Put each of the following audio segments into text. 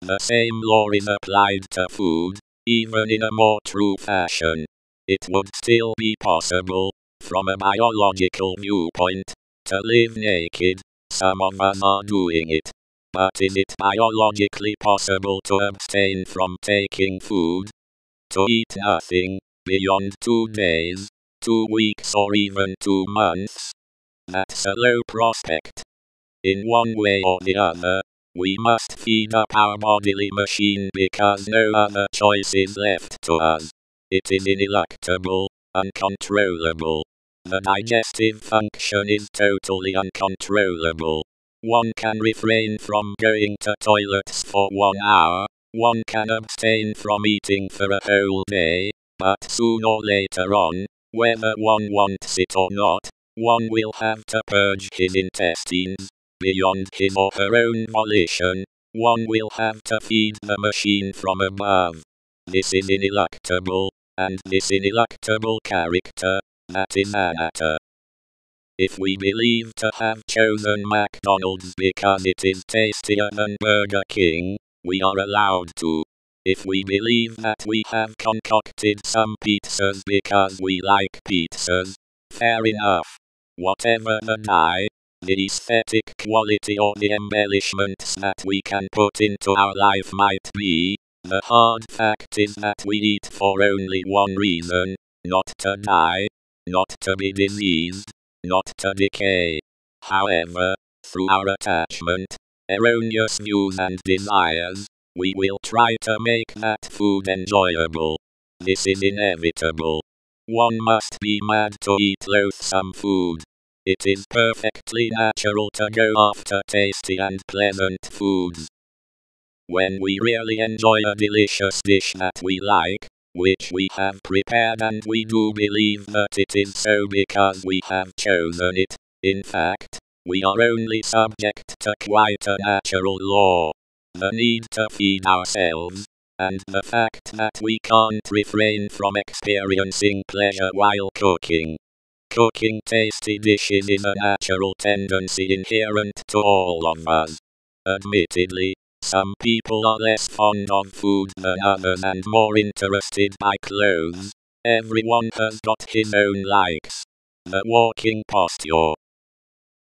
The same law is applied to food, even in a more true fashion. It would still be possible, from a biological viewpoint, to live naked. Some of us are doing it. But is it biologically possible to abstain from taking food? To eat nothing, beyond 2 days, 2 weeks or even 2 months? That's a low prospect. In one way or the other, we must feed up our bodily machine because no other choice is left to us. It is ineluctable, uncontrollable. The digestive function is totally uncontrollable. One can refrain from going to toilets for 1 hour, one can abstain from eating for a whole day, but sooner or later on, whether one wants it or not, one will have to purge his intestines. Beyond his or her own volition, one will have to feed the machine from above. This is ineluctable, and this ineluctable character, that is Anatta. If we believe to have chosen McDonald's because it is tastier than Burger King, we are allowed to. If we believe that we have concocted some pizzas because we like pizzas, fair enough. Whatever the dye, the aesthetic quality or the embellishments that we can put into our life might be, the hard fact is that we eat for only one reason: not to die, not to be diseased, not to decay. However, through our attachment, erroneous views and desires, we will try to make that food enjoyable. This is inevitable. One must be mad to eat loathsome food. It is perfectly natural to go after tasty and pleasant foods. When we really enjoy a delicious dish that we like, which we have prepared and we do believe that it is so because we have chosen it, in fact, we are only subject to quite a natural law. The need to feed ourselves, and the fact that we can't refrain from experiencing pleasure while cooking. Cooking tasty dishes is a natural tendency inherent to all of us. Admittedly, some people are less fond of food than others and more interested by clothes. Everyone has got his own likes. The walking posture.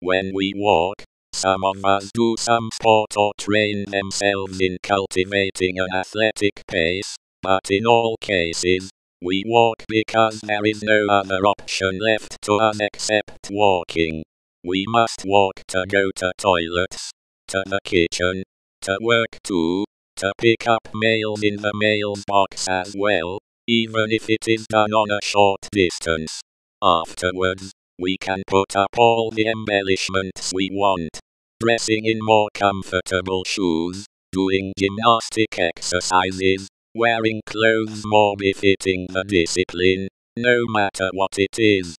When we walk, some of us do some sport or train themselves in cultivating an athletic pace, but in all cases, we walk because there is no other option left to us except walking. We must walk to go to toilets, to the kitchen, to work too, to pick up mail in the mailbox as well, even if it is done on a short distance. Afterwards, we can put up all the embellishments we want. Dressing in more comfortable shoes, doing gymnastic exercises, wearing clothes more befitting the discipline, no matter what it is.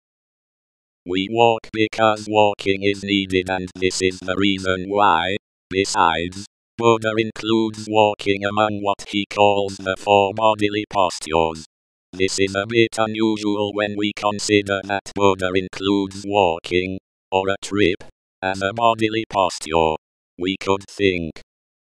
We walk because walking is needed, and this is the reason why, besides, Buddha includes walking among what he calls the 4 bodily postures. This is a bit unusual when we consider that Buddha includes walking, or a trip, as a bodily posture. We could think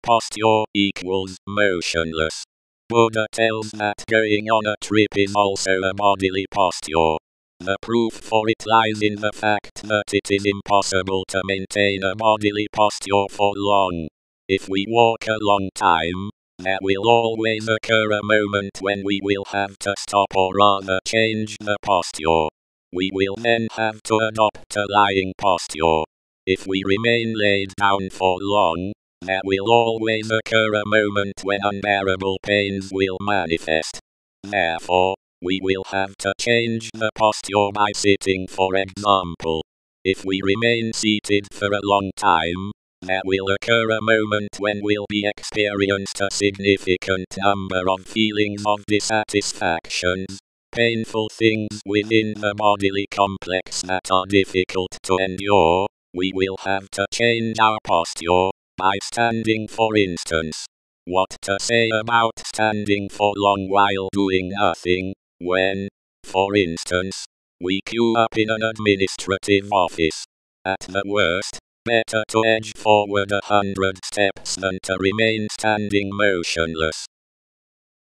posture equals motionless. Buddha tells that going on a trip is also a bodily posture. The proof for it lies in the fact that it is impossible to maintain a bodily posture for long. If we walk a long time, there will always occur a moment when we will have to stop or rather change the posture. We will then have to adopt a lying posture. If we remain laid down for long, there will always occur a moment when unbearable pains will manifest. Therefore, we will have to change the posture by sitting, for example. If we remain seated for a long time, there will occur a moment when we'll be experienced a significant number of feelings of dissatisfactions, painful things within the bodily complex that are difficult to endure. We will have to change our posture, by standing for instance. What to say about standing for long while doing nothing, when, for instance, we queue up in an administrative office? At the worst, Better to edge forward 100 steps than to remain standing motionless.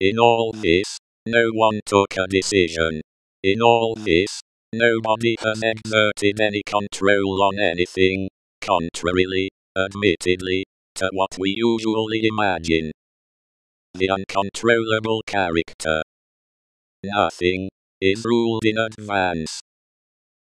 In all this, no one took a decision. In all this, nobody has exerted any control on anything, contrarily, admittedly, to what we usually imagine. The uncontrollable character. Nothing is ruled in advance.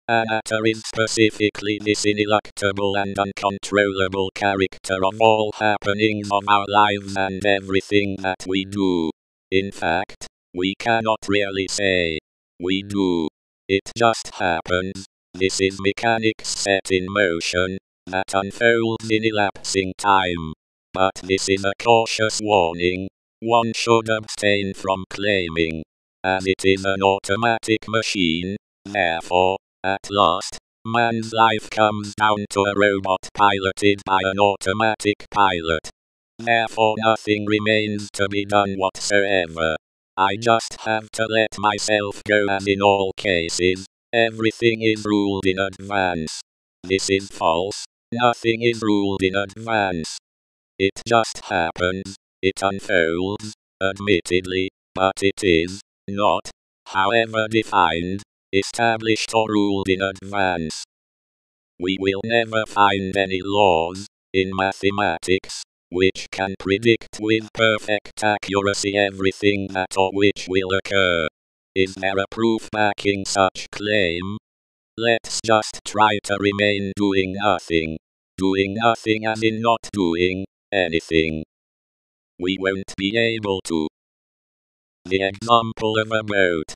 Anatta is specifically this ineluctable and uncontrollable character of all happenings of our lives and everything that we do. In fact, we cannot really say we do. It just happens. This is mechanics set in motion that unfolds in elapsing time. But this is a cautious warning. One should abstain from claiming, as it is an automatic machine. Therefore, at last, man's life comes down to a robot piloted by an automatic pilot. Therefore nothing remains to be done whatsoever. I just have to let myself go, as in all cases, everything is ruled in advance. This is false. Nothing is ruled in advance. It just happens. It unfolds, admittedly, but it is not, however defined, established or ruled in advance. We will never find any laws in mathematics which can predict with perfect accuracy everything that or which will occur. Is there a proof backing such claim? Let's just try to remain doing nothing. Doing nothing as in not doing anything. We won't be able to. The example of a boat.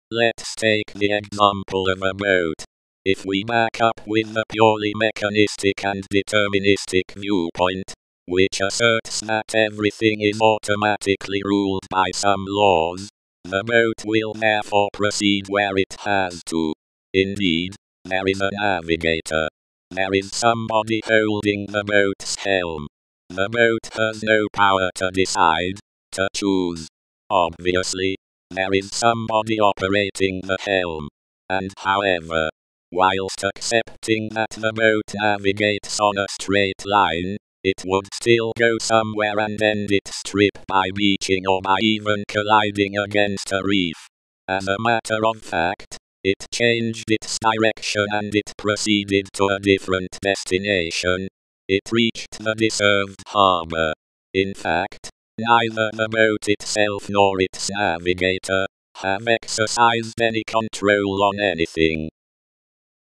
Let's take the example of a boat. If we back up with a purely mechanistic and deterministic viewpoint, which asserts that everything is automatically ruled by some laws, the boat will therefore proceed where it has to. Indeed, there is a navigator. There is somebody holding the boat's helm. The boat has no power to decide, to choose. Obviously, there is somebody operating the helm. And however, whilst accepting that the boat navigates on a straight line, it would still go somewhere and end its trip by beaching or by even colliding against a reef. As a matter of fact, it changed its direction and it proceeded to a different destination. It reached the deserved harbor. In fact, neither the boat itself nor its navigator have exercised any control on anything.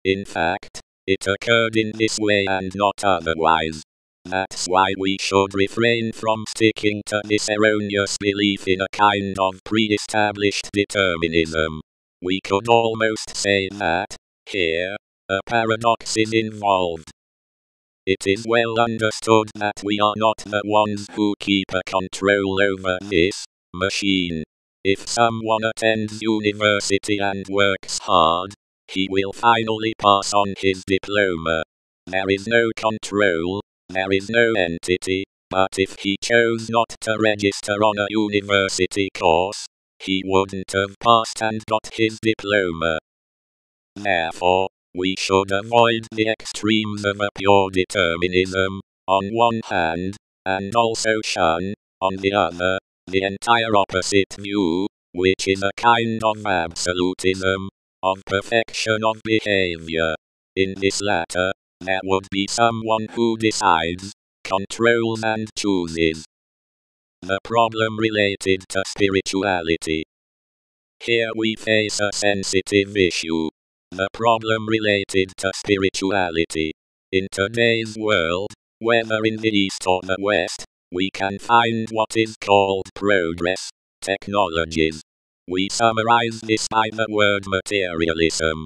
In fact, it occurred in this way and not otherwise. That's why we should refrain from sticking to this erroneous belief in a kind of pre-established determinism. We could almost say that, here, a paradox is involved. It is well understood that we are not the ones who keep a control over this machine. If someone attends university and works hard, he will finally pass on his diploma. There is no control, there is no entity, but if he chose not to register on a university course, he wouldn't have passed and got his diploma. Therefore, we should avoid the extremes of a pure determinism, on one hand, and also shun, on the other, the entire opposite view, which is a kind of absolutism, of perfection of behavior. In this latter, there would be someone who decides, controls and chooses. The problem related to spirituality. Here we face a sensitive issue. The problem related to spirituality. In today's world, whether in the East or the West, we can find what is called progress, technologies. We summarize this by the word materialism.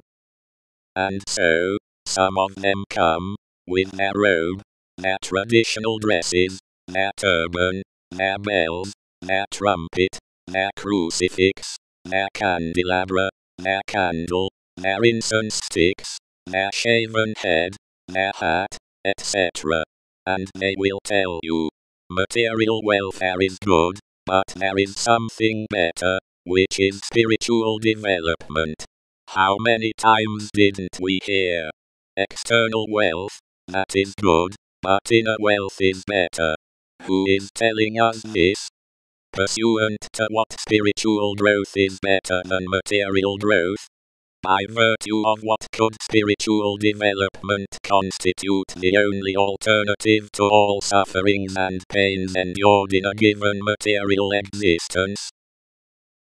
And so, some of them come, with their robe, their traditional dresses, their turban, their bells, their trumpet, their crucifix, their candelabra, their candle, their incense sticks, their shaven head, their hat, etc. And they will tell you, material welfare is good, but there is something better, which is spiritual development. How many times didn't we hear? External wealth, That is good, but inner wealth is better. Who is telling us this? Pursuant to what spiritual growth is better than material growth? By virtue of what could spiritual development constitute the only alternative to all sufferings and pains endured in a given material existence?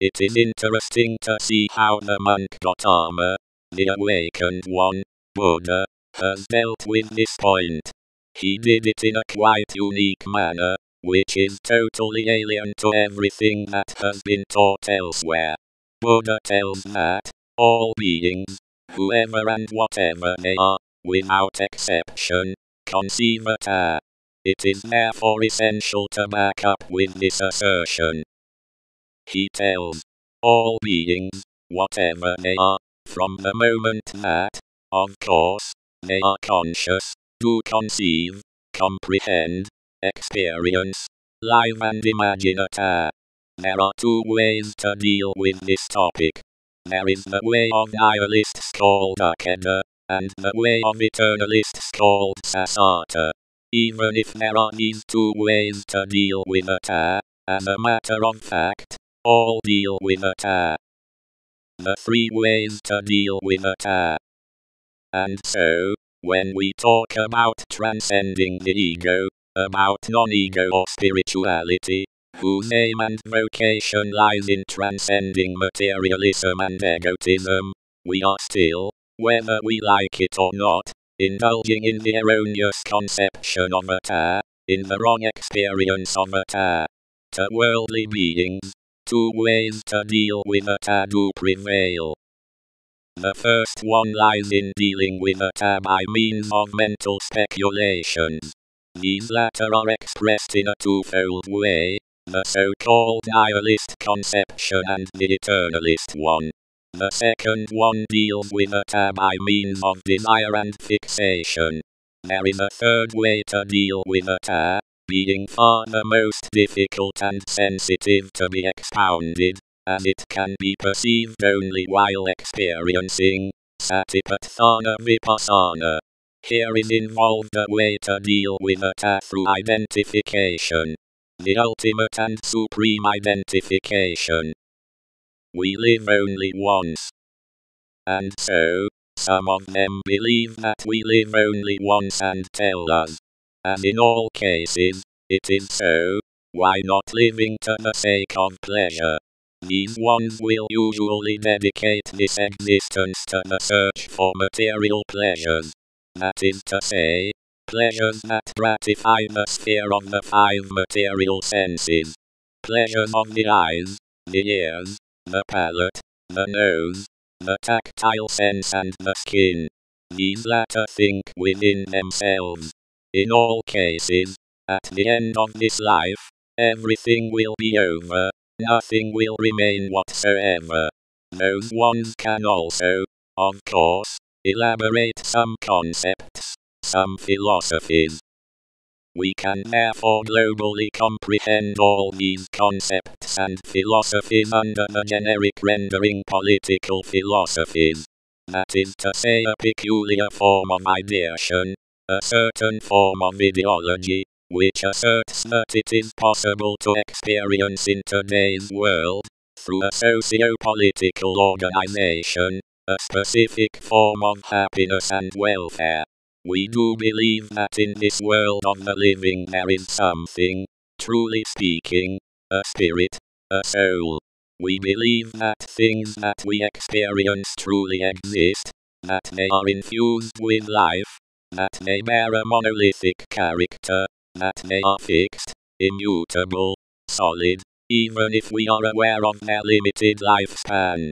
It is interesting to see how the monk Gautama, the awakened one, Buddha, has dealt with this point. He did it in a quite unique manner, which is totally alien to everything that has been taught elsewhere. Buddha tells that all beings, whoever and whatever they are, without exception, conceive Anatta. It is therefore essential to back up with this assertion. He tells all beings, whatever they are, from the moment that, of course, they are conscious, do conceive, comprehend, experience, live and imagine Anatta. There are two ways to deal with this topic. There is the way of nihilists called Anatta, and the way of eternalists called Siddharta. Even if there are these two ways to deal with Anatta, as a matter of fact, all deal with Anatta. The three ways to deal with Anatta. And so, when we talk about transcending the ego, about non-ego or spirituality, whose aim and vocation lies in transcending materialism and egotism, we are still, whether we like it or not, indulging in the erroneous conception of Anatta, in the wrong experience of Anatta. To worldly beings, two ways to deal with Anatta do prevail. The first one lies in dealing with Anatta by means of mental speculations. These latter are expressed in a twofold way, the so-called nihilist conception and the eternalist one. The second one deals with Anatta by means of desire and fixation. There is a third way to deal with Anatta, being far the most difficult and sensitive to be expounded, as it can be perceived only while experiencing Satipatthana Vipassana. Here is involved a way to deal with Anatta through identification. The ultimate and supreme identification. We live only once. And so, some of them believe that we live only once and tell us, as in all cases, it is so, why not living to the sake of pleasure? These ones will usually dedicate this existence to the search for material pleasures. That is to say, pleasures that gratify the sphere of the five material senses. Pleasures of the eyes, the ears, the palate, the nose, the tactile sense and the skin. These latter think within themselves. In all cases, at the end of this life, everything will be over, nothing will remain whatsoever. Those ones can also, of course, elaborate some concepts, some philosophies. We can therefore globally comprehend all these concepts and philosophies under the generic rendering political philosophies. That is to say, a peculiar form of ideation, a certain form of ideology, which asserts that it is possible to experience in today's world, through a socio-political organization, a specific form of happiness and welfare. We do believe that in this world of the living there is something, truly speaking, a spirit, a soul. We believe that things that we experience truly exist, that they are infused with life, that they bear a monolithic character, that they are fixed, immutable, solid, even if we are aware of their limited lifespan.